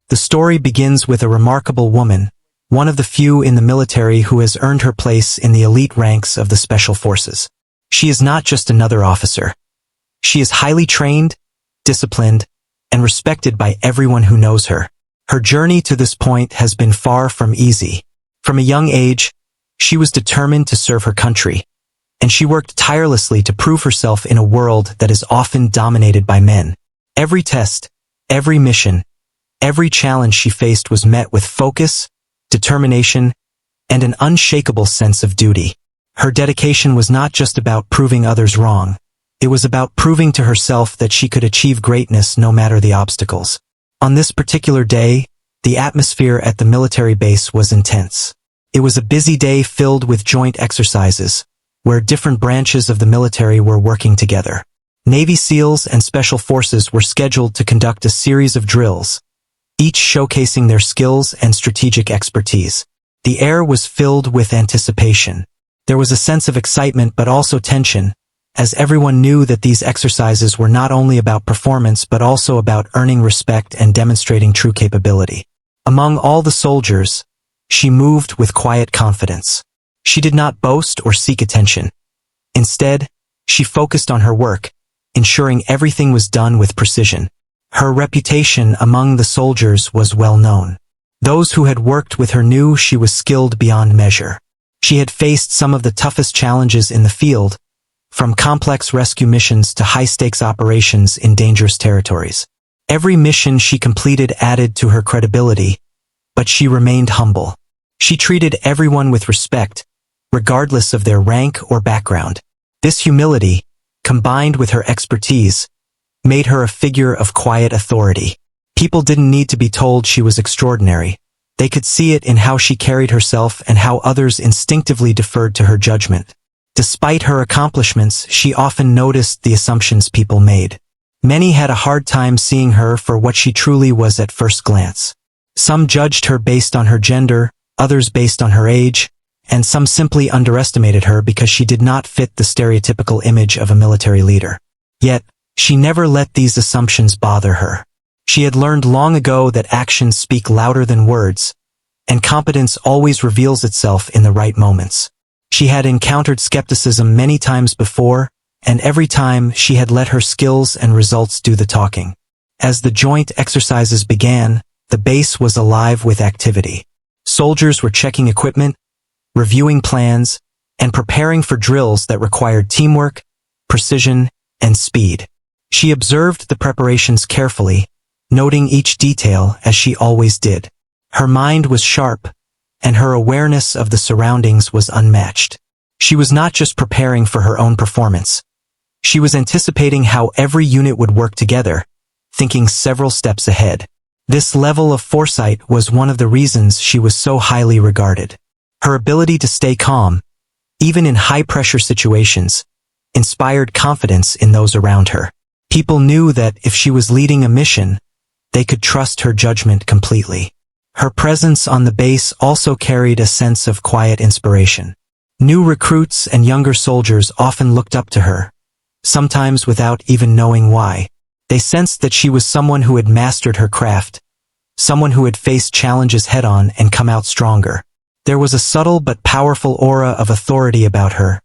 The story begins with a remarkable woman, one of the few in the military who has earned her place in the elite ranks of the Special Forces. She is not just another officer. She is highly trained, disciplined, and respected by everyone who knows her. Her journey to this point has been far from easy. From a young age, she was determined to serve her country, and she worked tirelessly to prove herself in a world that is often dominated by men. Every test, every mission, every challenge she faced was met with focus, determination, and an unshakable sense of duty. Her dedication was not just about proving others wrong. It was about proving to herself that she could achieve greatness no matter the obstacles. On this particular day, the atmosphere at the military base was intense. It was a busy day filled with joint exercises, where different branches of the military were working together. Navy SEALs and Special Forces were scheduled to conduct a series of drills, each showcasing their skills and strategic expertise. The air was filled with anticipation. There was a sense of excitement but also tension, as everyone knew that these exercises were not only about performance but also about earning respect and demonstrating true capability. Among all the soldiers, she moved with quiet confidence. She did not boast or seek attention. Instead, she focused on her work, ensuring everything was done with precision. Her reputation among the soldiers was well known. Those who had worked with her knew she was skilled beyond measure. She had faced some of the toughest challenges in the field, from complex rescue missions to high-stakes operations in dangerous territories. Every mission she completed added to her credibility, but she remained humble. She treated everyone with respect, regardless of their rank or background. This humility, combined with her expertise, made her a figure of quiet authority. People didn't need to be told she was extraordinary. They could see it in how she carried herself and how others instinctively deferred to her judgment. Despite her accomplishments, she often noticed the assumptions people made. Many had a hard time seeing her for what she truly was at first glance. Some judged her based on her gender, others based on her age, and some simply underestimated her because she did not fit the stereotypical image of a military leader. Yet, she never let these assumptions bother her. She had learned long ago that actions speak louder than words, and competence always reveals itself in the right moments. She had encountered skepticism many times before, and every time she had let her skills and results do the talking. As the joint exercises began, the base was alive with activity. Soldiers were checking equipment, reviewing plans, and preparing for drills that required teamwork, precision, and speed. She observed the preparations carefully, noting each detail as she always did. Her mind was sharp, and her awareness of the surroundings was unmatched. She was not just preparing for her own performance. She was anticipating how every unit would work together, thinking several steps ahead. This level of foresight was one of the reasons she was so highly regarded. Her ability to stay calm, even in high-pressure situations, inspired confidence in those around her. People knew that if she was leading a mission, they could trust her judgment completely. Her presence on the base also carried a sense of quiet inspiration. New recruits and younger soldiers often looked up to her, sometimes without even knowing why. They sensed that she was someone who had mastered her craft, someone who had faced challenges head-on and come out stronger. There was a subtle but powerful aura of authority about her,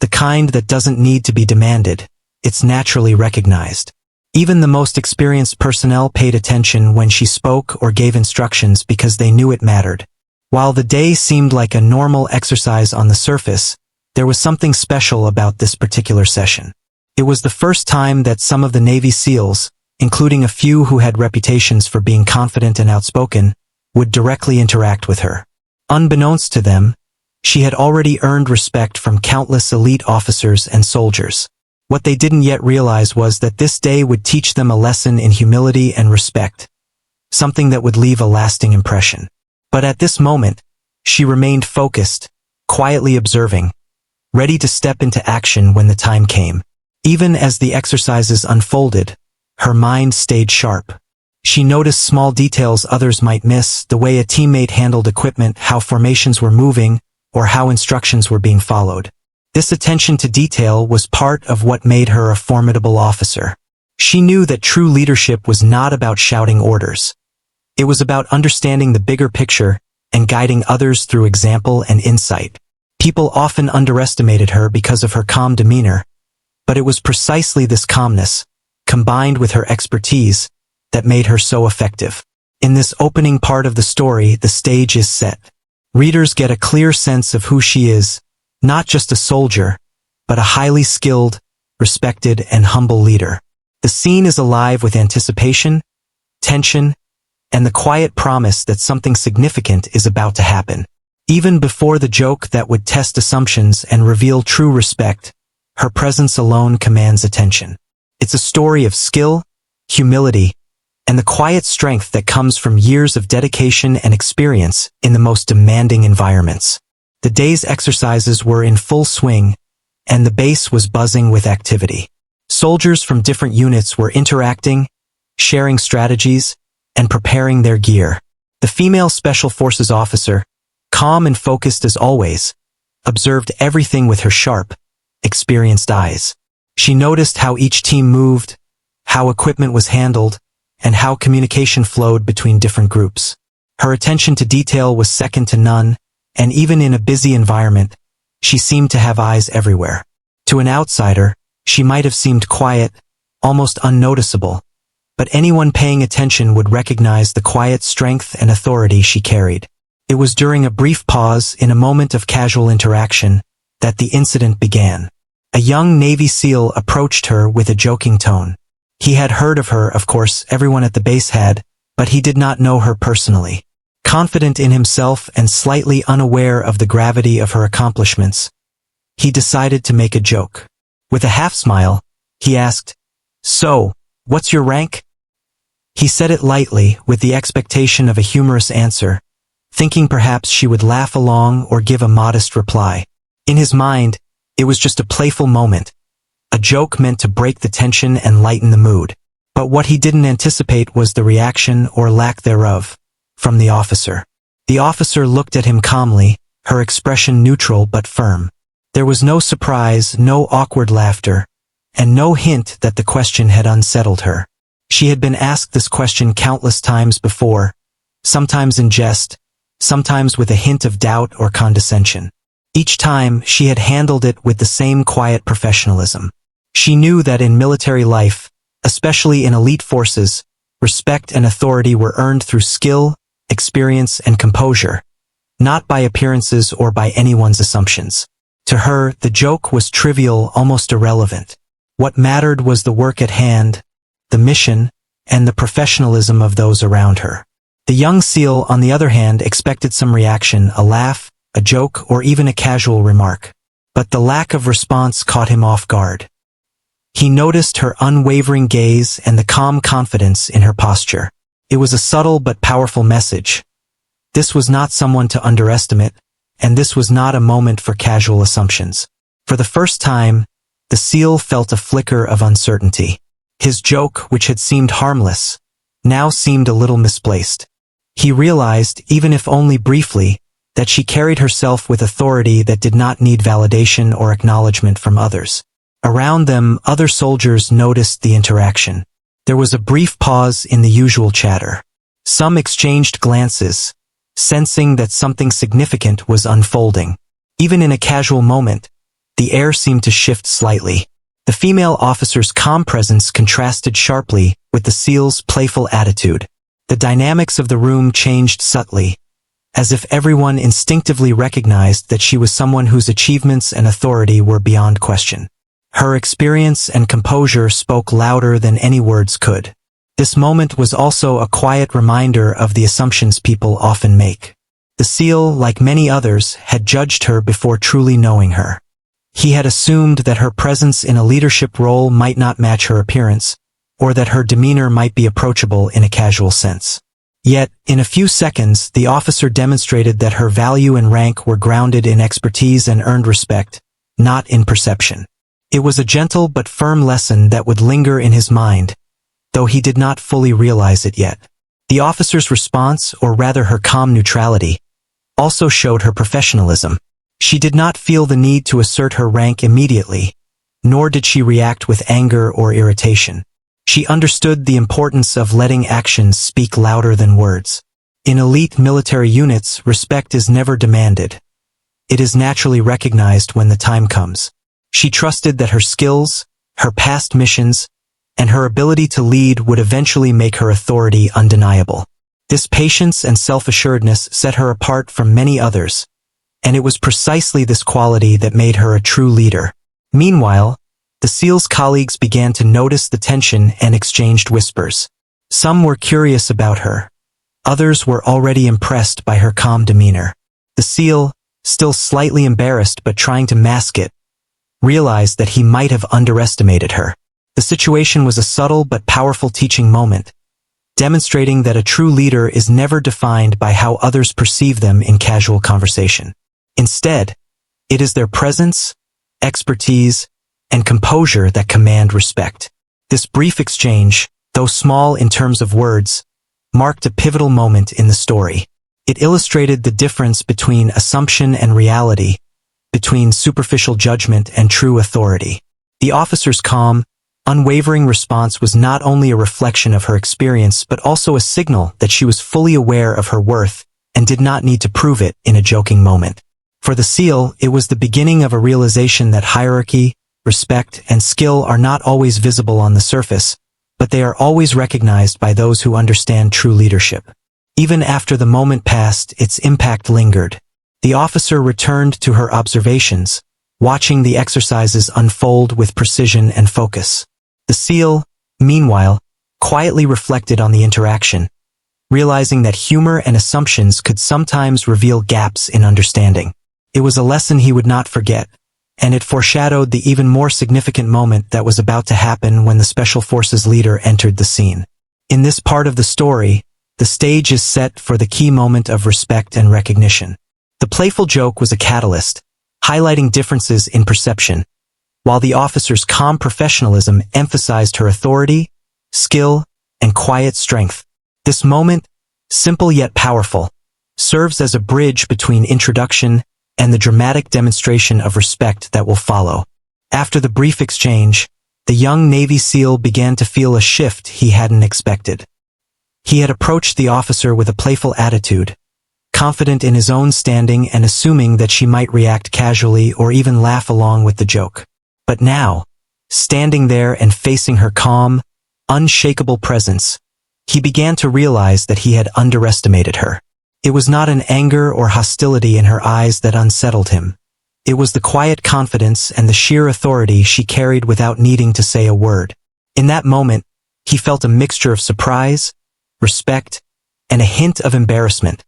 the kind that doesn't need to be demanded, it's naturally recognized. Even the most experienced personnel paid attention when she spoke or gave instructions because they knew it mattered. While the day seemed like a normal exercise on the surface, there was something special about this particular session. It was the first time that some of the Navy SEALs, including a few who had reputations for being confident and outspoken, would directly interact with her. Unbeknownst to them, she had already earned respect from countless elite officers and soldiers. What they didn't yet realize was that this day would teach them a lesson in humility and respect, something that would leave a lasting impression. But at this moment, she remained focused, quietly observing, ready to step into action when the time came. Even as the exercises unfolded, her mind stayed sharp. She noticed small details others might miss, the way a teammate handled equipment, how formations were moving, or how instructions were being followed. This attention to detail was part of what made her a formidable officer. She knew that true leadership was not about shouting orders. It was about understanding the bigger picture and guiding others through example and insight. People often underestimated her because of her calm demeanor, but it was precisely this calmness, combined with her expertise, that made her so effective. In this opening part of the story, the stage is set. Readers get a clear sense of who she is, not just a soldier, but a highly skilled, respected, and humble leader. The scene is alive with anticipation, tension, and the quiet promise that something significant is about to happen. Even before the joke that would test assumptions and reveal true respect, her presence alone commands attention. It's a story of skill, humility, and the quiet strength that comes from years of dedication and experience in the most demanding environments. The day's exercises were in full swing, and the base was buzzing with activity. Soldiers from different units were interacting, sharing strategies, and preparing their gear. The female Special Forces officer, calm and focused as always, observed everything with her sharp, experienced eyes. She noticed how each team moved, how equipment was handled, and how communication flowed between different groups. Her attention to detail was second to none, and even in a busy environment, she seemed to have eyes everywhere. To an outsider, she might have seemed quiet, almost unnoticeable, but anyone paying attention would recognize the quiet strength and authority she carried. It was during a brief pause in a moment of casual interaction that the incident began. A young Navy SEAL approached her with a joking tone. He had heard of her, of course, everyone at the base had, but he did not know her personally. Confident in himself and slightly unaware of the gravity of her accomplishments, he decided to make a joke. With a half-smile, he asked, "So, what's your rank?" He said it lightly, with the expectation of a humorous answer, thinking perhaps she would laugh along or give a modest reply. In his mind, it was just a playful moment, a joke meant to break the tension and lighten the mood. But what he didn't anticipate was the reaction, or lack thereof, from the officer. The officer looked at him calmly, her expression neutral but firm. There was no surprise, no awkward laughter, and no hint that the question had unsettled her. She had been asked this question countless times before, sometimes in jest, sometimes with a hint of doubt or condescension. Each time, she had handled it with the same quiet professionalism. She knew that in military life, especially in elite forces, respect and authority were earned through skill, experience, and composure, not by appearances or by anyone's assumptions. To her, the joke was trivial, almost irrelevant. What mattered was the work at hand, the mission, and the professionalism of those around her. The young SEAL, on the other hand, expected some reaction, a laugh, a joke, or even a casual remark. But the lack of response caught him off guard. He noticed her unwavering gaze and the calm confidence in her posture. It was a subtle but powerful message. This was not someone to underestimate, and this was not a moment for casual assumptions. For the first time, the SEAL felt a flicker of uncertainty. His joke, which had seemed harmless, now seemed a little misplaced. He realized, even if only briefly, that she carried herself with authority that did not need validation or acknowledgement from others. Around them, other soldiers noticed the interaction. There was a brief pause in the usual chatter. Some exchanged glances, sensing that something significant was unfolding. Even in a casual moment, the air seemed to shift slightly. The female officer's calm presence contrasted sharply with the SEAL's playful attitude. The dynamics of the room changed subtly, as if everyone instinctively recognized that she was someone whose achievements and authority were beyond question. Her experience and composure spoke louder than any words could. This moment was also a quiet reminder of the assumptions people often make. The SEAL, like many others, had judged her before truly knowing her. He had assumed that her presence in a leadership role might not match her appearance, or that her demeanor might be approachable in a casual sense. Yet, in a few seconds, the officer demonstrated that her value and rank were grounded in expertise and earned respect, not in perception. It was a gentle but firm lesson that would linger in his mind, though he did not fully realize it yet. The officer's response, or rather her calm neutrality, also showed her professionalism. She did not feel the need to assert her rank immediately, nor did she react with anger or irritation. She understood the importance of letting actions speak louder than words. In elite military units, respect is never demanded. It is naturally recognized when the time comes. She trusted that her skills, her past missions, and her ability to lead would eventually make her authority undeniable. This patience and self-assuredness set her apart from many others, and it was precisely this quality that made her a true leader. Meanwhile, the SEAL's colleagues began to notice the tension and exchanged whispers. Some were curious about her. Others were already impressed by her calm demeanor. The SEAL, still slightly embarrassed but trying to mask it, realized that he might have underestimated her. The situation was a subtle but powerful teaching moment, demonstrating that a true leader is never defined by how others perceive them in casual conversation. Instead, it is their presence, expertise, and composure that command respect. This brief exchange, though small in terms of words, marked a pivotal moment in the story. It illustrated the difference between assumption and reality, between superficial judgment and true authority. The officer's calm, unwavering response was not only a reflection of her experience but also a signal that she was fully aware of her worth and did not need to prove it in a joking moment. For the SEAL, it was the beginning of a realization that hierarchy, respect, and skill are not always visible on the surface, but they are always recognized by those who understand true leadership. Even after the moment passed, its impact lingered. The officer returned to her observations, watching the exercises unfold with precision and focus. The SEAL, meanwhile, quietly reflected on the interaction, realizing that humor and assumptions could sometimes reveal gaps in understanding. It was a lesson he would not forget, and it foreshadowed the even more significant moment that was about to happen when the Special Forces leader entered the scene. In this part of the story, the stage is set for the key moment of respect and recognition. The playful joke was a catalyst, highlighting differences in perception, while the officer's calm professionalism emphasized her authority, skill, and quiet strength. This moment, simple yet powerful, serves as a bridge between introduction and the dramatic demonstration of respect that will follow. After the brief exchange, the young Navy SEAL began to feel a shift he hadn't expected. He had approached the officer with a playful attitude, confident in his own standing and assuming that she might react casually or even laugh along with the joke. But now, standing there and facing her calm, unshakable presence, he began to realize that he had underestimated her. It was not an anger or hostility in her eyes that unsettled him. It was the quiet confidence and the sheer authority she carried without needing to say a word. In that moment, he felt a mixture of surprise, respect, and a hint of embarrassment,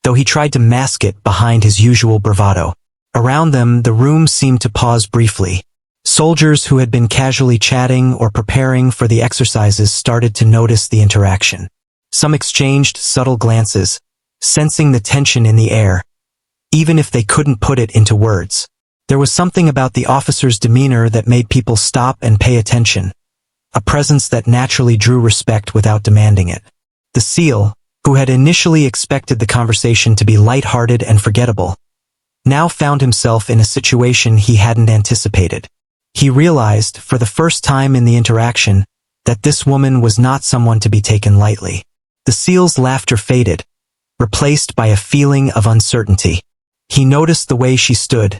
though he tried to mask it behind his usual bravado. Around them, the room seemed to pause briefly. Soldiers who had been casually chatting or preparing for the exercises started to notice the interaction. Some exchanged subtle glances, sensing the tension in the air, even if they couldn't put it into words. There was something about the officer's demeanor that made people stop and pay attention, a presence that naturally drew respect without demanding it. The SEAL, who had initially expected the conversation to be lighthearted and forgettable, now found himself in a situation he hadn't anticipated. He realized, for the first time in the interaction, that this woman was not someone to be taken lightly. The SEAL's laughter faded, replaced by a feeling of uncertainty. He noticed the way she stood,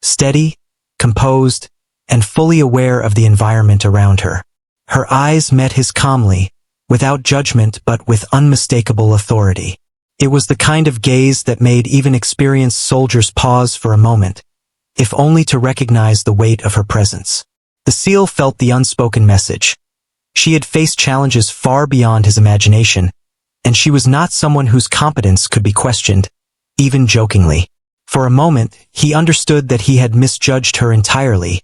steady, composed, and fully aware of the environment around her. Her eyes met his calmly, without judgment but with unmistakable authority. It was the kind of gaze that made even experienced soldiers pause for a moment, if only to recognize the weight of her presence. The SEAL felt the unspoken message. She had faced challenges far beyond his imagination, and she was not someone whose competence could be questioned, even jokingly. For a moment, he understood that he had misjudged her entirely,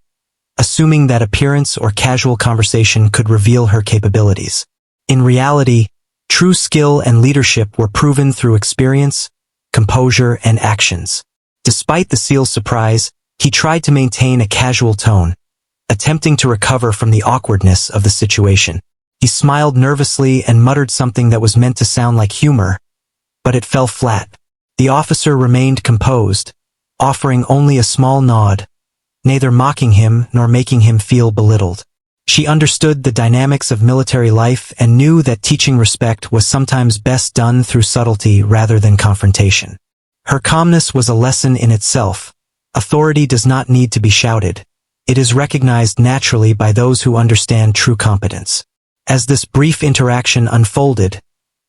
assuming that appearance or casual conversation could reveal her capabilities. In reality, true skill and leadership were proven through experience, composure, and actions. Despite the SEAL's surprise, he tried to maintain a casual tone, attempting to recover from the awkwardness of the situation. He smiled nervously and muttered something that was meant to sound like humor, but it fell flat. The officer remained composed, offering only a small nod, neither mocking him nor making him feel belittled. She understood the dynamics of military life and knew that teaching respect was sometimes best done through subtlety rather than confrontation. Her calmness was a lesson in itself. Authority does not need to be shouted. It is recognized naturally by those who understand true competence. As this brief interaction unfolded,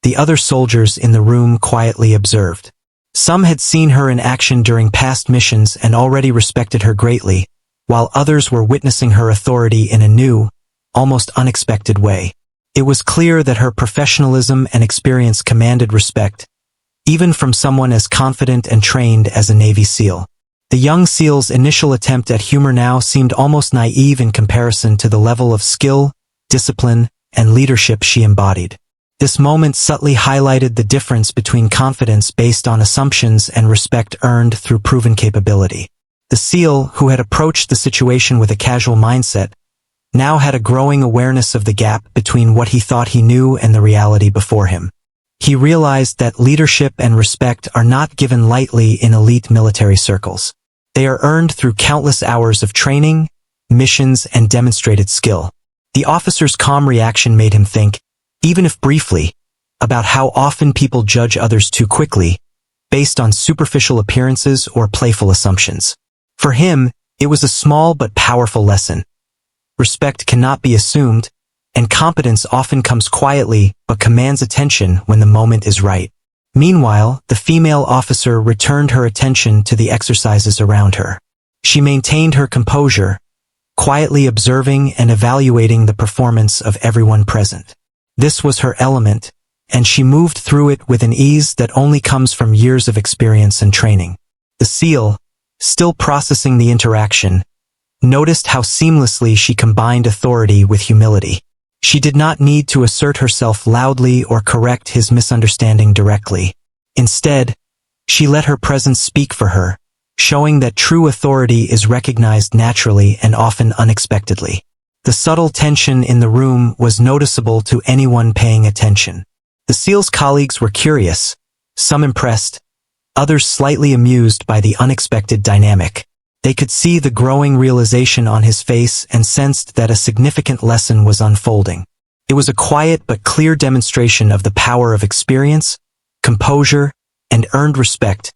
the other soldiers in the room quietly observed. Some had seen her in action during past missions and already respected her greatly, while others were witnessing her authority in a new, almost unexpected way. It was clear that her professionalism and experience commanded respect, even from someone as confident and trained as a Navy SEAL. The young SEAL's initial attempt at humor now seemed almost naive in comparison to the level of skill, discipline, and leadership she embodied. This moment subtly highlighted the difference between confidence based on assumptions and respect earned through proven capability. The SEAL, who had approached the situation with a casual mindset, now had a growing awareness of the gap between what he thought he knew and the reality before him. He realized that leadership and respect are not given lightly in elite military circles. They are earned through countless hours of training, missions, and demonstrated skill. The officer's calm reaction made him think, even if briefly, about how often people judge others too quickly, based on superficial appearances or playful assumptions. For him, it was a small but powerful lesson. Respect cannot be assumed, and competence often comes quietly but commands attention when the moment is right. Meanwhile, the female officer returned her attention to the exercises around her. She maintained her composure, quietly observing and evaluating the performance of everyone present. This was her element, and she moved through it with an ease that only comes from years of experience and training. The SEAL, still processing the interaction, noticed how seamlessly she combined authority with humility. She did not need to assert herself loudly or correct his misunderstanding directly. Instead, she let her presence speak for her, showing that true authority is recognized naturally and often unexpectedly. The subtle tension in the room was noticeable to anyone paying attention. The SEAL's colleagues were curious, some impressed, others slightly amused by the unexpected dynamic. They could see the growing realization on his face and sensed that a significant lesson was unfolding. It was a quiet but clear demonstration of the power of experience, composure, and earned respect,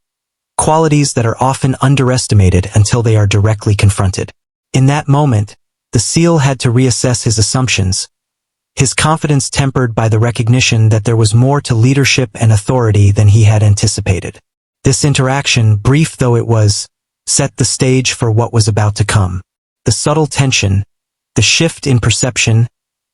qualities that are often underestimated until they are directly confronted. In that moment, the SEAL had to reassess his assumptions, his confidence tempered by the recognition that there was more to leadership and authority than he had anticipated. This interaction, brief though it was, set the stage for what was about to come. The subtle tension, the shift in perception,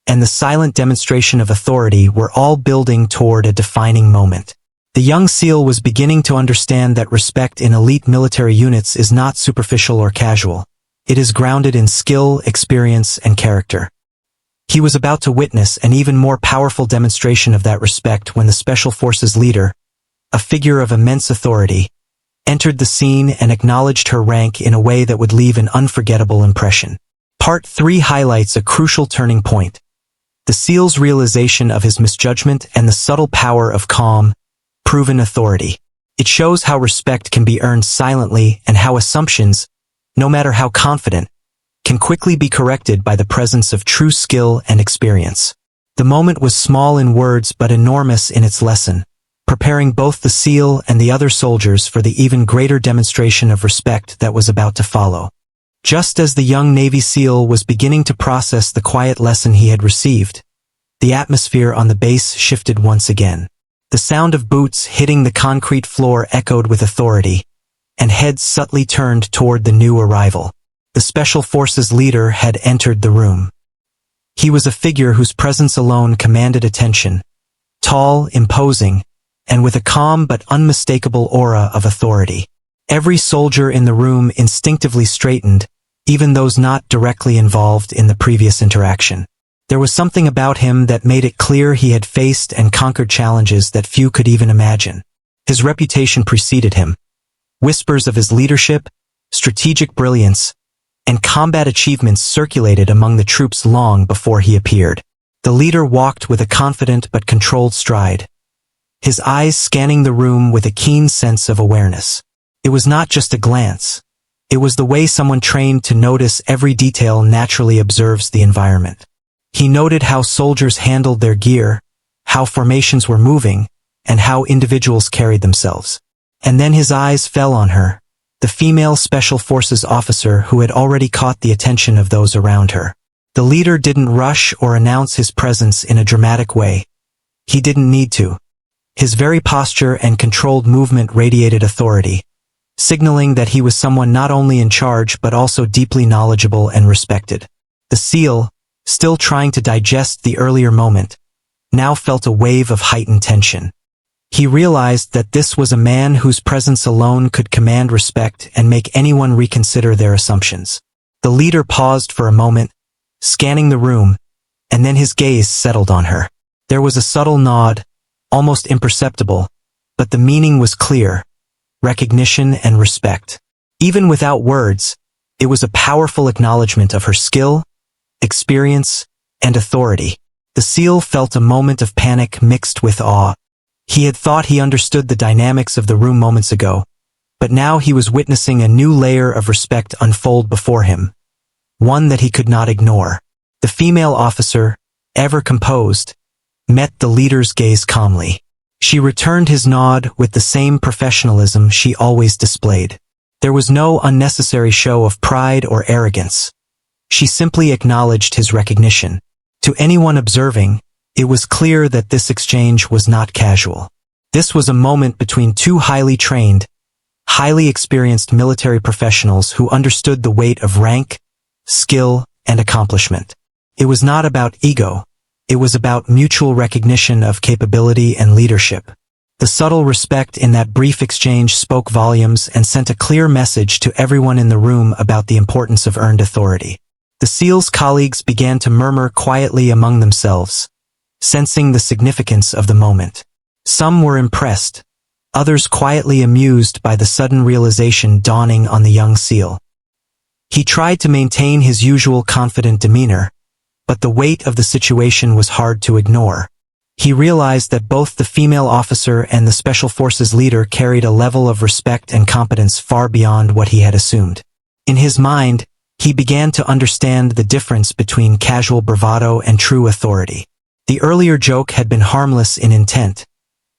and the silent demonstration of authority were all building toward a defining moment. The young SEAL was beginning to understand that respect in elite military units is not superficial or casual. It is grounded in skill, experience, and character. He was about to witness an even more powerful demonstration of that respect when the Special Forces leader, a figure of immense authority, entered the scene and acknowledged her rank in a way that would leave an unforgettable impression. Part 3 highlights a crucial turning point: the SEAL's realization of his misjudgment and the subtle power of calm, proven authority. It shows how respect can be earned silently and how assumptions, no matter how confident, can quickly be corrected by the presence of true skill and experience. The moment was small in words but enormous in its lesson, preparing both the SEAL and the other soldiers for the even greater demonstration of respect that was about to follow. Just as the young Navy SEAL was beginning to process the quiet lesson he had received, the atmosphere on the base shifted once again. The sound of boots hitting the concrete floor echoed with authority, and heads subtly turned toward the new arrival. The Special Forces leader had entered the room. He was a figure whose presence alone commanded attention, tall, imposing, and with a calm but unmistakable aura of authority. Every soldier in the room instinctively straightened, even those not directly involved in the previous interaction. There was something about him that made it clear he had faced and conquered challenges that few could even imagine. His reputation preceded him. Whispers of his leadership, strategic brilliance, and combat achievements circulated among the troops long before he appeared. The leader walked with a confident but controlled stride, his eyes scanning the room with a keen sense of awareness. It was not just a glance. It was the way someone trained to notice every detail naturally observes the environment. He noted how soldiers handled their gear, how formations were moving, and how individuals carried themselves. And then his eyes fell on her, the female Special Forces officer who had already caught the attention of those around her. The leader didn't rush or announce his presence in a dramatic way. He didn't need to. His very posture and controlled movement radiated authority, signaling that he was someone not only in charge but also deeply knowledgeable and respected. The SEAL, still trying to digest the earlier moment, now felt a wave of heightened tension. He realized that this was a man whose presence alone could command respect and make anyone reconsider their assumptions. The leader paused for a moment, scanning the room, and then his gaze settled on her. There was a subtle nod, almost imperceptible, but the meaning was clear: recognition and respect. Even without words, it was a powerful acknowledgement of her skill, experience, and authority. The SEAL felt a moment of panic mixed with awe. He had thought he understood the dynamics of the room moments ago, but now he was witnessing a new layer of respect unfold before him, one that he could not ignore. The female officer, ever composed, met the leader's gaze calmly. She returned his nod with the same professionalism she always displayed. There was no unnecessary show of pride or arrogance. She simply acknowledged his recognition. To anyone observing, it was clear that this exchange was not casual. This was a moment between two highly trained, highly experienced military professionals who understood the weight of rank, skill, and accomplishment. It was not about ego. It was about mutual recognition of capability and leadership. The subtle respect in that brief exchange spoke volumes and sent a clear message to everyone in the room about the importance of earned authority. The SEAL's colleagues began to murmur quietly among themselves, sensing the significance of the moment. Some were impressed, others quietly amused by the sudden realization dawning on the young SEAL. He tried to maintain his usual confident demeanor, but the weight of the situation was hard to ignore. He realized that both the female officer and the Special Forces leader carried a level of respect and competence far beyond what he had assumed. In his mind, he began to understand the difference between casual bravado and true authority. The earlier joke had been harmless in intent,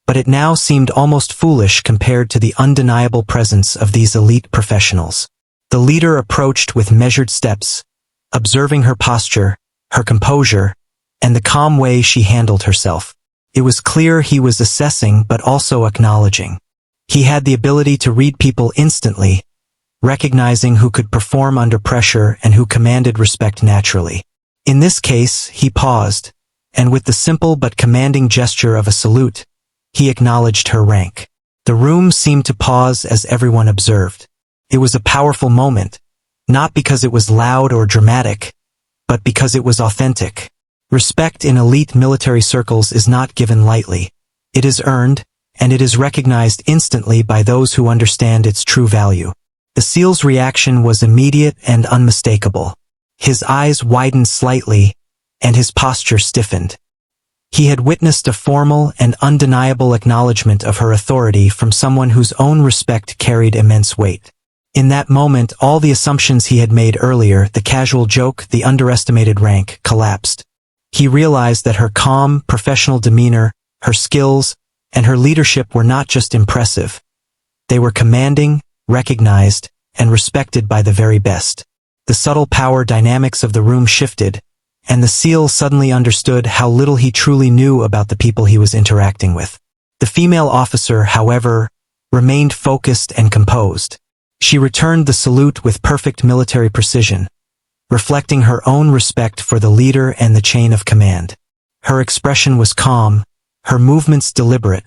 but it now seemed almost foolish compared to the undeniable presence of these elite professionals. The leader approached with measured steps, observing her posture, her composure, and the calm way she handled herself. It was clear he was assessing but also acknowledging. He had the ability to read people instantly, recognizing who could perform under pressure and who commanded respect naturally. In this case, he paused, and with the simple but commanding gesture of a salute, he acknowledged her rank. The room seemed to pause as everyone observed. It was a powerful moment, not because it was loud or dramatic, but because it was authentic. Respect in elite military circles is not given lightly. It is earned, and it is recognized instantly by those who understand its true value. The SEAL's reaction was immediate and unmistakable. His eyes widened slightly, and his posture stiffened. He had witnessed a formal and undeniable acknowledgement of her authority from someone whose own respect carried immense weight. In that moment, all the assumptions he had made earlier, the casual joke, the underestimated rank, collapsed. He realized that her calm, professional demeanor, her skills, and her leadership were not just impressive. They were commanding, recognized, and respected by the very best. The subtle power dynamics of the room shifted, and the SEAL suddenly understood how little he truly knew about the people he was interacting with. The female officer, however, remained focused and composed. She returned the salute with perfect military precision, reflecting her own respect for the leader and the chain of command. Her expression was calm, her movements deliberate,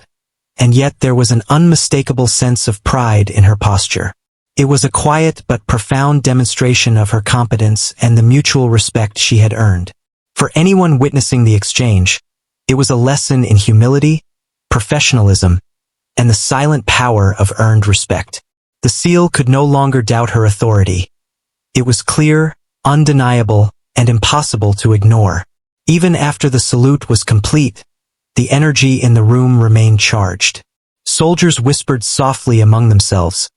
and yet there was an unmistakable sense of pride in her posture. It was a quiet but profound demonstration of her competence and the mutual respect she had earned. For anyone witnessing the exchange, it was a lesson in humility, professionalism, and the silent power of earned respect. The SEAL could no longer doubt her authority. It was clear, undeniable, and impossible to ignore. Even after the salute was complete, the energy in the room remained charged. Soldiers whispered softly among themselves,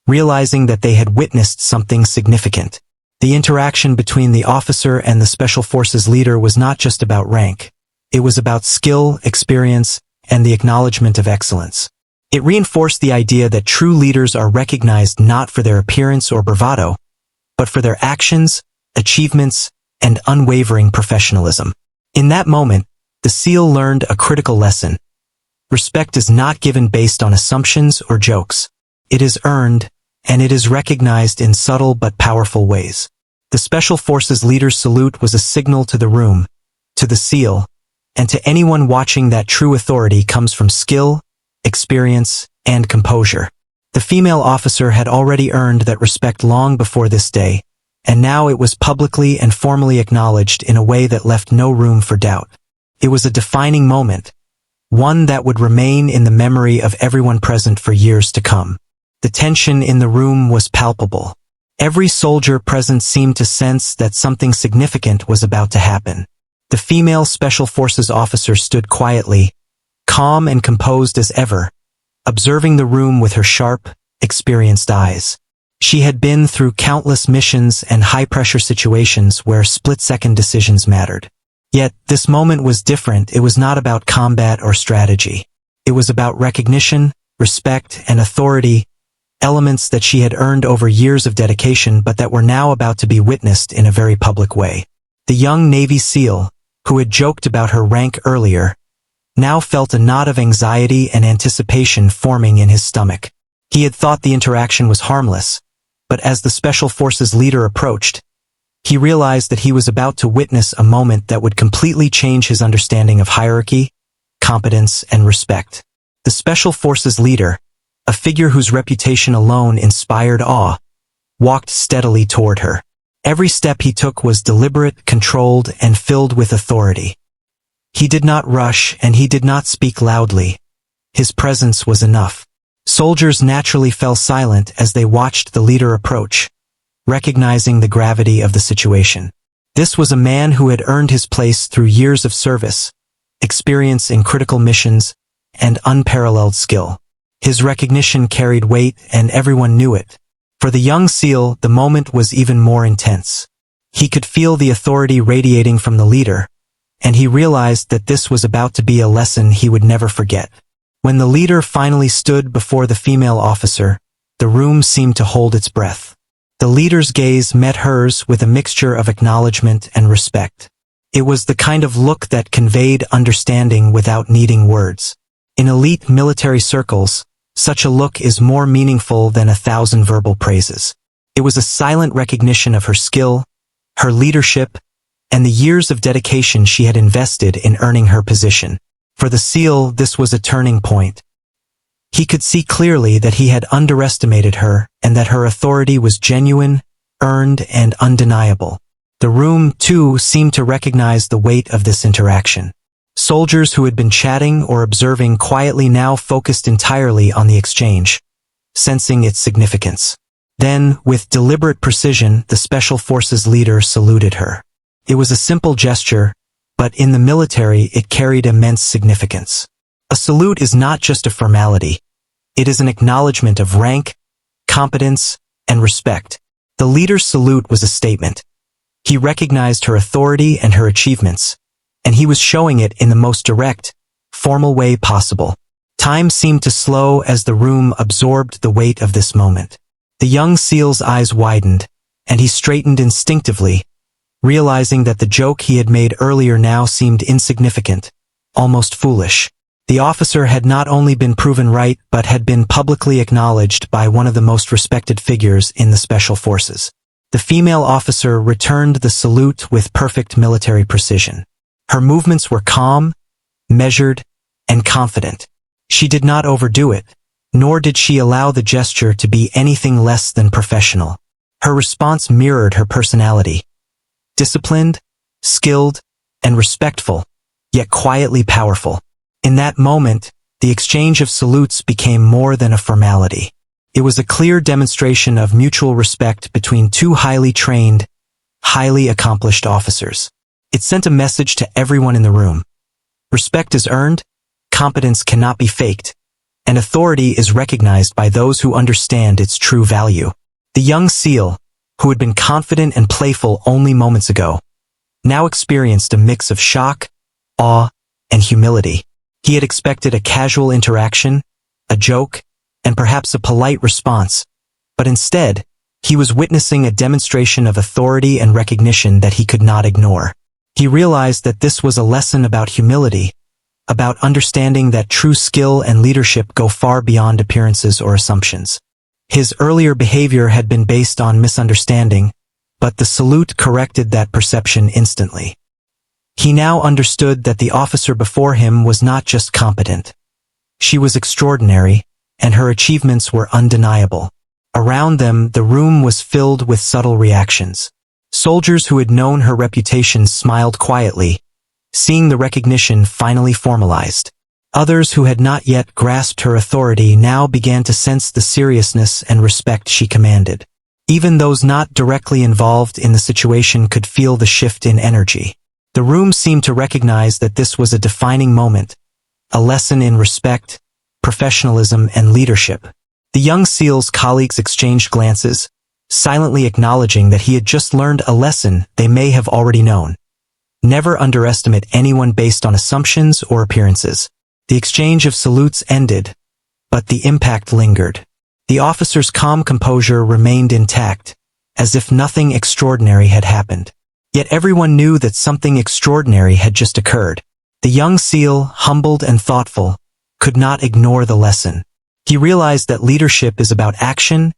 realizing that they had witnessed something significant. The interaction between the officer and the Special Forces leader was not just about rank. It was about skill, experience, and the acknowledgement of excellence. It reinforced the idea that true leaders are recognized not for their appearance or bravado, but for their actions, achievements, and unwavering professionalism. In that moment, the SEAL learned a critical lesson. Respect is not given based on assumptions or jokes. It is earned, and it is recognized in subtle but powerful ways. The Special Forces leader's salute was a signal to the room, to the SEAL, and to anyone watching that true authority comes from skill, experience, and composure. The female officer had already earned that respect long before this day, and now it was publicly and formally acknowledged in a way that left no room for doubt. It was a defining moment, one that would remain in the memory of everyone present for years to come. The tension in the room was palpable. Every soldier present seemed to sense that something significant was about to happen. The female Special Forces officer stood quietly, calm and composed as ever, observing the room with her sharp, experienced eyes. She had been through countless missions and high-pressure situations where split-second decisions mattered. Yet, this moment was different. It was not about combat or strategy. It was about recognition, respect, and authority, elements that she had earned over years of dedication but that were now about to be witnessed in a very public way. The young Navy SEAL, who had joked about her rank earlier, now felt a knot of anxiety and anticipation forming in his stomach. He had thought the interaction was harmless, but as the Special Forces leader approached, he realized that he was about to witness a moment that would completely change his understanding of hierarchy, competence, and respect. The Special Forces leader, a figure whose reputation alone inspired awe, walked steadily toward her. Every step he took was deliberate, controlled, and filled with authority. He did not rush and he did not speak loudly. His presence was enough. Soldiers naturally fell silent as they watched the leader approach, recognizing the gravity of the situation. This was a man who had earned his place through years of service, experience in critical missions, and unparalleled skill. His recognition carried weight and everyone knew it. For the young SEAL, the moment was even more intense. He could feel the authority radiating from the leader, and he realized that this was about to be a lesson he would never forget. When the leader finally stood before the female officer, the room seemed to hold its breath. The leader's gaze met hers with a mixture of acknowledgement and respect. It was the kind of look that conveyed understanding without needing words. In elite military circles, such a look is more meaningful than 1,000 verbal praises. It was a silent recognition of her skill, her leadership, and the years of dedication she had invested in earning her position. For the SEAL, this was a turning point. He could see clearly that he had underestimated her and that her authority was genuine, earned, and undeniable. The room, too, seemed to recognize the weight of this interaction. Soldiers who had been chatting or observing quietly now focused entirely on the exchange, sensing its significance. Then, with deliberate precision, the Special Forces leader saluted her. It was a simple gesture, but in the military it carried immense significance. A salute is not just a formality. It is an acknowledgement of rank, competence, and respect. The leader's salute was a statement. He recognized her authority and her achievements, and he was showing it in the most direct, formal way possible. Time seemed to slow as the room absorbed the weight of this moment. The young SEAL's eyes widened, and he straightened instinctively, realizing that the joke he had made earlier now seemed insignificant, almost foolish. The officer had not only been proven right but had been publicly acknowledged by one of the most respected figures in the Special Forces. The female officer returned the salute with perfect military precision. Her movements were calm, measured, and confident. She did not overdo it, nor did she allow the gesture to be anything less than professional. Her response mirrored her personality. Disciplined, skilled, and respectful, yet quietly powerful. In that moment, the exchange of salutes became more than a formality. It was a clear demonstration of mutual respect between two highly trained, highly accomplished officers. It sent a message to everyone in the room. Respect is earned, competence cannot be faked, and authority is recognized by those who understand its true value. The young SEAL, who had been confident and playful only moments ago, now experienced a mix of shock, awe, and humility. He had expected a casual interaction, a joke, and perhaps a polite response, but instead, he was witnessing a demonstration of authority and recognition that he could not ignore. He realized that this was a lesson about humility, about understanding that true skill and leadership go far beyond appearances or assumptions. His earlier behavior had been based on misunderstanding, but the salute corrected that perception instantly. He now understood that the officer before him was not just competent. She was extraordinary, and her achievements were undeniable. Around them, the room was filled with subtle reactions. Soldiers who had known her reputation smiled quietly, seeing the recognition finally formalized. Others who had not yet grasped her authority now began to sense the seriousness and respect she commanded. Even those not directly involved in the situation could feel the shift in energy. The room seemed to recognize that this was a defining moment, a lesson in respect, professionalism, and leadership. The young SEAL's colleagues exchanged glances, silently acknowledging that he had just learned a lesson they may have already known. Never underestimate anyone based on assumptions or appearances. The exchange of salutes ended, but the impact lingered. The officer's calm composure remained intact, as if nothing extraordinary had happened. Yet everyone knew that something extraordinary had just occurred. The young SEAL, humbled and thoughtful, could not ignore the lesson. He realized that leadership is about action,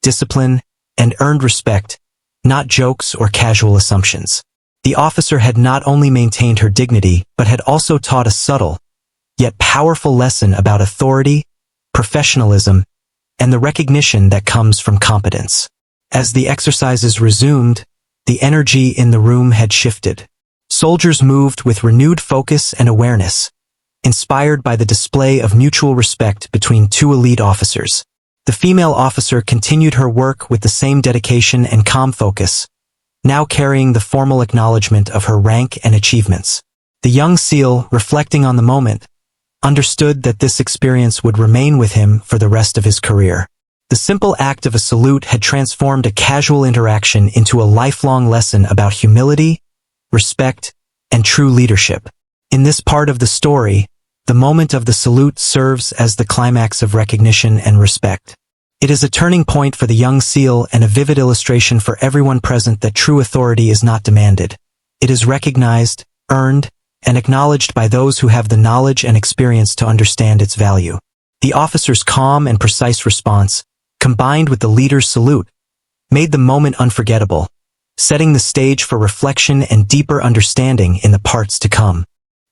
discipline, and earned respect, not jokes or casual assumptions. The officer had not only maintained her dignity, but had also taught a subtle, yet powerful lesson about authority, professionalism, and the recognition that comes from competence. As the exercises resumed, the energy in the room had shifted. Soldiers moved with renewed focus and awareness, inspired by the display of mutual respect between two elite officers. The female officer continued her work with the same dedication and calm focus, now carrying the formal acknowledgement of her rank and achievements. The young SEAL, reflecting on the moment, understood that this experience would remain with him for the rest of his career. The simple act of a salute had transformed a casual interaction into a lifelong lesson about humility, respect, and true leadership. In this part of the story, the moment of the salute serves as the climax of recognition and respect. It is a turning point for the young SEAL and a vivid illustration for everyone present that true authority is not demanded. It is recognized, earned, and acknowledged by those who have the knowledge and experience to understand its value. The officer's calm and precise response, combined with the leader's salute, made the moment unforgettable, setting the stage for reflection and deeper understanding in the parts to come.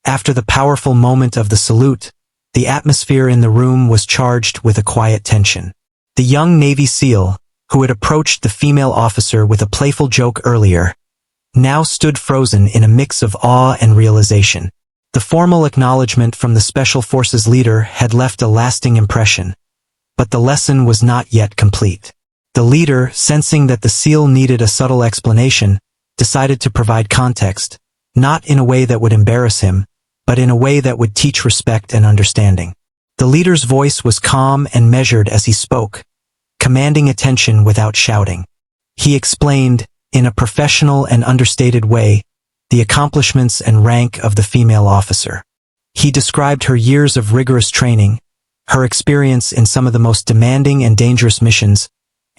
After the powerful moment of the salute, the atmosphere in the room was charged with a quiet tension. The young Navy SEAL, who had approached the female officer with a playful joke earlier, now stood frozen in a mix of awe and realization. The formal acknowledgement from the Special Forces leader had left a lasting impression, but the lesson was not yet complete. The leader, sensing that the SEAL needed a subtle explanation, decided to provide context, not in a way that would embarrass him, but in a way that would teach respect and understanding. The leader's voice was calm and measured as he spoke, commanding attention without shouting. He explained, in a professional and understated way, the accomplishments and rank of the female officer. He described her years of rigorous training, her experience in some of the most demanding and dangerous missions,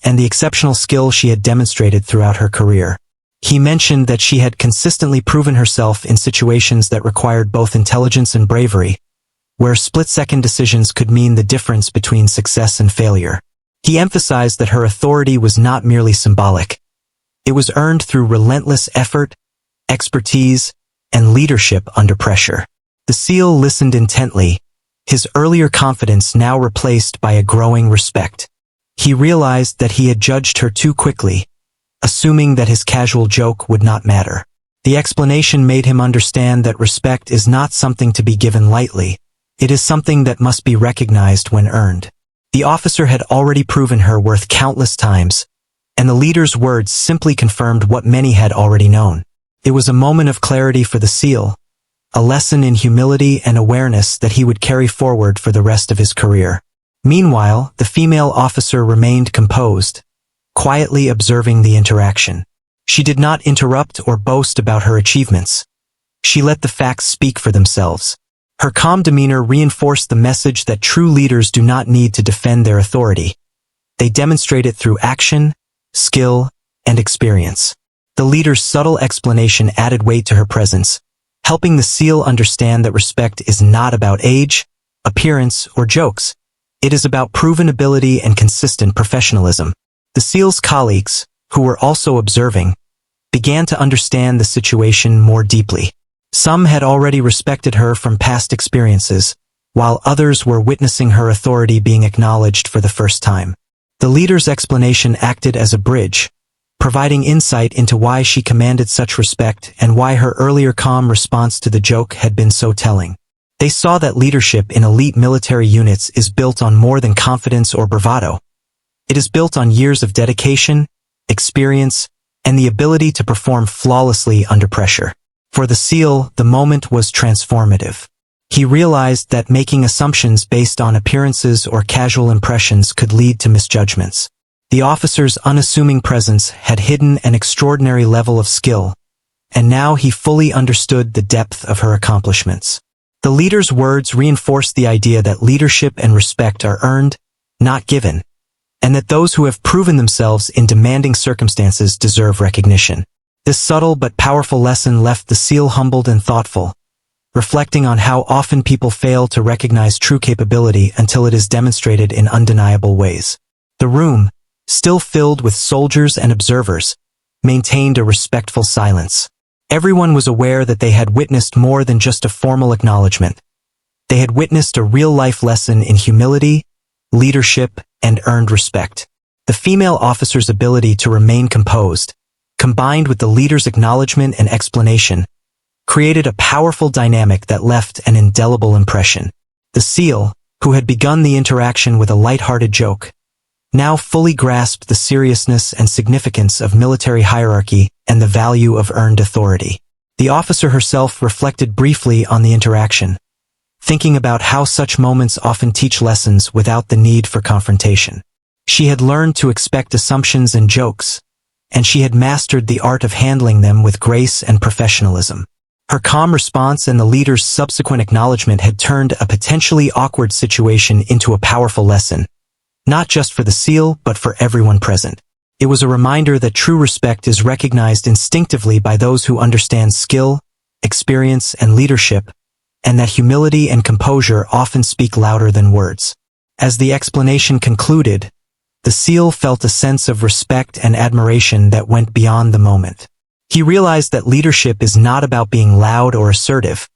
and the exceptional skill she had demonstrated throughout her career. He mentioned that she had consistently proven herself in situations that required both intelligence and bravery, where split-second decisions could mean the difference between success and failure. He emphasized that her authority was not merely symbolic. It was earned through relentless effort, expertise, and leadership under pressure. The SEAL listened intently, his earlier confidence now replaced by a growing respect. He realized that he had judged her too quickly, assuming that his casual joke would not matter. The explanation made him understand that respect is not something to be given lightly. It is something that must be recognized when earned. The officer had already proven her worth countless times, and the leader's words simply confirmed what many had already known. It was a moment of clarity for the SEAL, a lesson in humility and awareness that he would carry forward for the rest of his career. Meanwhile, the female officer remained composed, quietly observing the interaction. She did not interrupt or boast about her achievements. She let the facts speak for themselves. Her calm demeanor reinforced the message that true leaders do not need to defend their authority. They demonstrate it through action, skill, and experience. The leader's subtle explanation added weight to her presence, helping the SEAL understand that respect is not about age, appearance, or jokes. It is about proven ability and consistent professionalism. The SEAL's colleagues, who were also observing, began to understand the situation more deeply. Some had already respected her from past experiences, while others were witnessing her authority being acknowledged for the first time. The leader's explanation acted as a bridge, providing insight into why she commanded such respect and why her earlier calm response to the joke had been so telling. They saw that leadership in elite military units is built on more than confidence or bravado. It is built on years of dedication, experience, and the ability to perform flawlessly under pressure. For the SEAL, the moment was transformative. He realized that making assumptions based on appearances or casual impressions could lead to misjudgments. The officer's unassuming presence had hidden an extraordinary level of skill, and now he fully understood the depth of her accomplishments. The leader's words reinforced the idea that leadership and respect are earned, not given, and that those who have proven themselves in demanding circumstances deserve recognition. This subtle but powerful lesson left the SEAL humbled and thoughtful, reflecting on how often people fail to recognize true capability until it is demonstrated in undeniable ways. The room, still filled with soldiers and observers, maintained a respectful silence. Everyone was aware that they had witnessed more than just a formal acknowledgement. They had witnessed a real-life lesson in humility, leadership, and earned respect. The female officer's ability to remain composed, combined with the leader's acknowledgement and explanation, created a powerful dynamic that left an indelible impression. The SEAL, who had begun the interaction with a light-hearted joke, now fully grasped the seriousness and significance of military hierarchy and the value of earned authority. The officer herself reflected briefly on the interaction, thinking about how such moments often teach lessons without the need for confrontation. She had learned to expect assumptions and jokes, and she had mastered the art of handling them with grace and professionalism. Her calm response and the leader's subsequent acknowledgement had turned a potentially awkward situation into a powerful lesson, not just for the SEAL but for everyone present. It was a reminder that true respect is recognized instinctively by those who understand skill, experience, and leadership, and that humility and composure often speak louder than words. As the explanation concluded, the SEAL felt a sense of respect and admiration that went beyond the moment. He realized that leadership is not about being loud or assertive.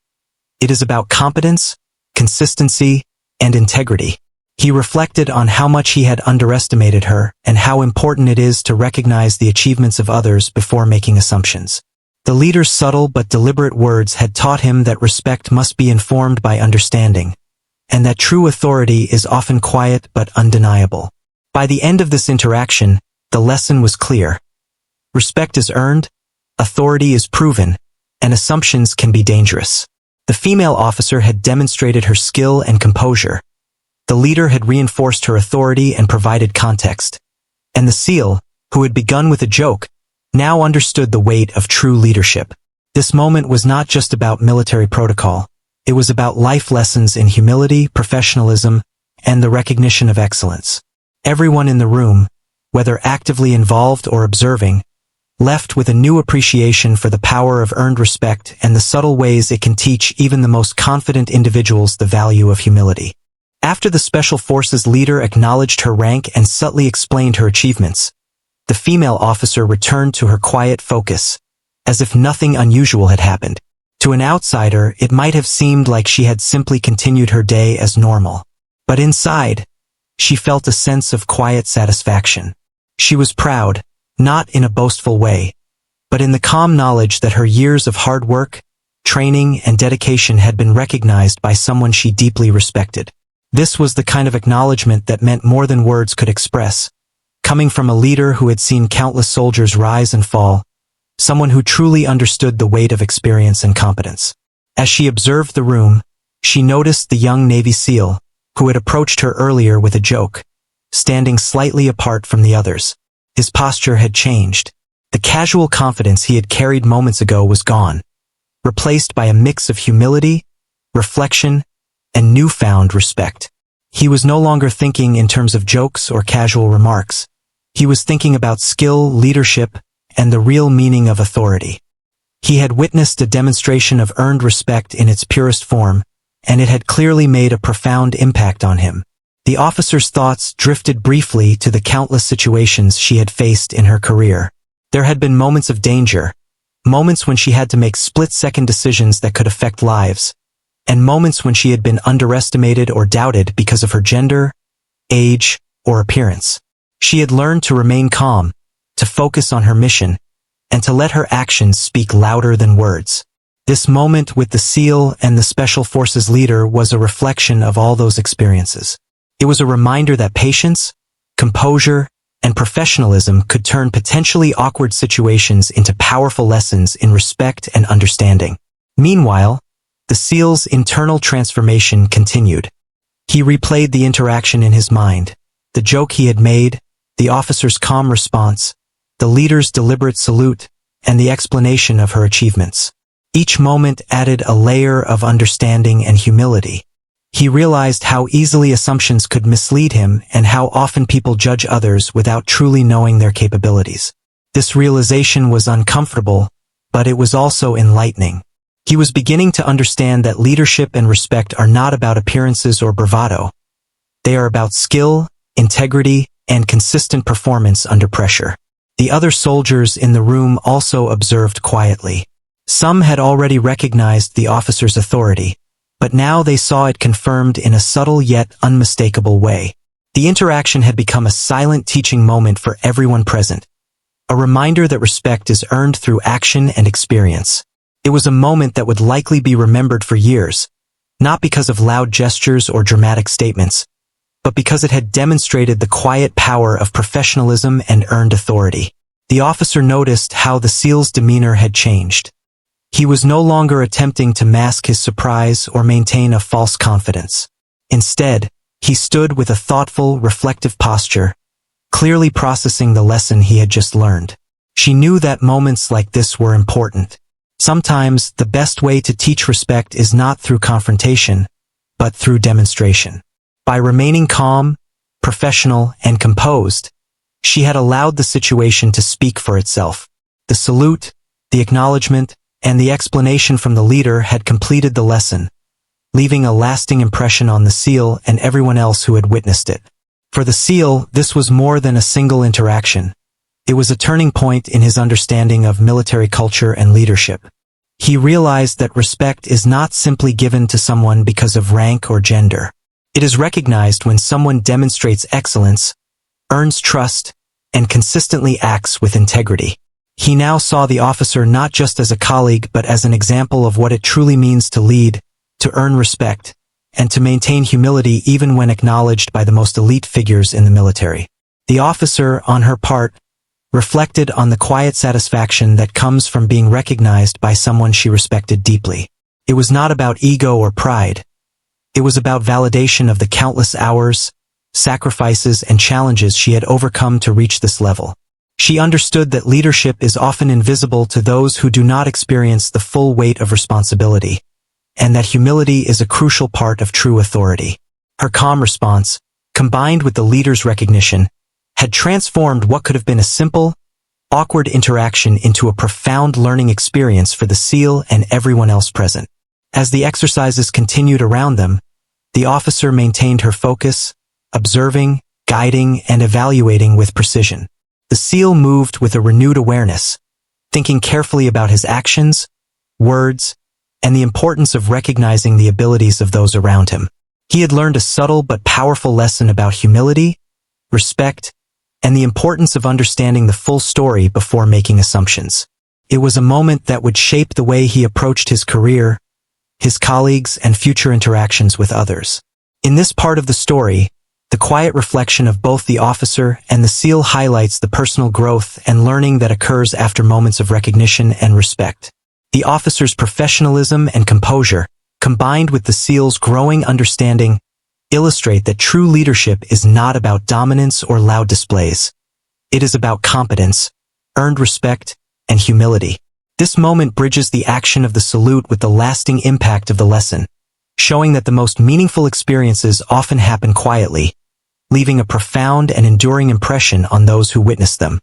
It is about competence, consistency, and integrity. He reflected on how much he had underestimated her and how important it is to recognize the achievements of others before making assumptions. The leader's subtle but deliberate words had taught him that respect must be informed by understanding, and that true authority is often quiet but undeniable. By the end of this interaction, the lesson was clear. Respect is earned, authority is proven, and assumptions can be dangerous. The female officer had demonstrated her skill and composure. The leader had reinforced her authority and provided context. And the SEAL, who had begun with a joke, now understood the weight of true leadership. This moment was not just about military protocol. It was about life lessons in humility, professionalism, and the recognition of excellence. Everyone in the room, whether actively involved or observing, left with a new appreciation for the power of earned respect and the subtle ways it can teach even the most confident individuals the value of humility. After the Special Forces leader acknowledged her rank and subtly explained her achievements, the female officer returned to her quiet focus, as if nothing unusual had happened. To an outsider, it might have seemed like she had simply continued her day as normal. But inside, she felt a sense of quiet satisfaction. She was proud, not in a boastful way, but in the calm knowledge that her years of hard work, training, and dedication had been recognized by someone she deeply respected. This was the kind of acknowledgement that meant more than words could express, coming from a leader who had seen countless soldiers rise and fall, someone who truly understood the weight of experience and competence. As she observed the room, she noticed the young Navy SEAL, who had approached her earlier with a joke, standing slightly apart from the others. His posture had changed. The casual confidence he had carried moments ago was gone, replaced by a mix of humility, reflection, and newfound respect. He was no longer thinking in terms of jokes or casual remarks. He was thinking about skill, leadership, and the real meaning of authority. He had witnessed a demonstration of earned respect in its purest form, and it had clearly made a profound impact on him. The officer's thoughts drifted briefly to the countless situations she had faced in her career. There had been moments of danger, moments when she had to make split-second decisions that could affect lives, and moments when she had been underestimated or doubted because of her gender, age, or appearance. She had learned to remain calm, to focus on her mission, and to let her actions speak louder than words. This moment with the SEAL and the Special Forces leader was a reflection of all those experiences. It was a reminder that patience, composure, and professionalism could turn potentially awkward situations into powerful lessons in respect and understanding. Meanwhile, the SEAL's internal transformation continued. He replayed the interaction in his mind, the joke he had made, the officer's calm response, the leader's deliberate salute, and the explanation of her achievements. Each moment added a layer of understanding and humility. He realized how easily assumptions could mislead him and how often people judge others without truly knowing their capabilities. This realization was uncomfortable, but it was also enlightening. He was beginning to understand that leadership and respect are not about appearances or bravado. They are about skill, integrity, and consistent performance under pressure. The other soldiers in the room also observed quietly. Some had already recognized the officer's authority, but now they saw it confirmed in a subtle yet unmistakable way. The interaction had become a silent teaching moment for everyone present, a reminder that respect is earned through action and experience. It was a moment that would likely be remembered for years, not because of loud gestures or dramatic statements, but because it had demonstrated the quiet power of professionalism and earned authority. The officer noticed how the SEAL's demeanor had changed. He was no longer attempting to mask his surprise or maintain a false confidence. Instead, he stood with a thoughtful, reflective posture, clearly processing the lesson he had just learned. She knew that moments like this were important. Sometimes, the best way to teach respect is not through confrontation, but through demonstration. By remaining calm, professional, and composed, she had allowed the situation to speak for itself. The salute, the acknowledgement, and the explanation from the leader had completed the lesson, leaving a lasting impression on the SEAL and everyone else who had witnessed it. For the SEAL, this was more than a single interaction. It was a turning point in his understanding of military culture and leadership. He realized that respect is not simply given to someone because of rank or gender. It is recognized when someone demonstrates excellence, earns trust, and consistently acts with integrity. He now saw the officer not just as a colleague but as an example of what it truly means to lead, to earn respect, and to maintain humility even when acknowledged by the most elite figures in the military. The officer, on her part, reflected on the quiet satisfaction that comes from being recognized by someone she respected deeply. It was not about ego or pride. It was about validation of the countless hours, sacrifices, and challenges she had overcome to reach this level. She understood that leadership is often invisible to those who do not experience the full weight of responsibility, and that humility is a crucial part of true authority. Her calm response, combined with the leader's recognition, had transformed what could have been a simple, awkward interaction into a profound learning experience for the SEAL and everyone else present. As the exercises continued around them, the officer maintained her focus, observing, guiding, and evaluating with precision. The SEAL moved with a renewed awareness, thinking carefully about his actions, words, and the importance of recognizing the abilities of those around him. He had learned a subtle but powerful lesson about humility, respect, and the importance of understanding the full story before making assumptions. It was a moment that would shape the way he approached his career, his colleagues, and future interactions with others. In this part of the story, the quiet reflection of both the officer and the SEAL highlights the personal growth and learning that occurs after moments of recognition and respect. The officer's professionalism and composure, combined with the SEAL's growing understanding, illustrate that true leadership is not about dominance or loud displays. It is about competence, earned respect, and humility. This moment bridges the action of the salute with the lasting impact of the lesson, showing that the most meaningful experiences often happen quietly, leaving a profound and enduring impression on those who witness them.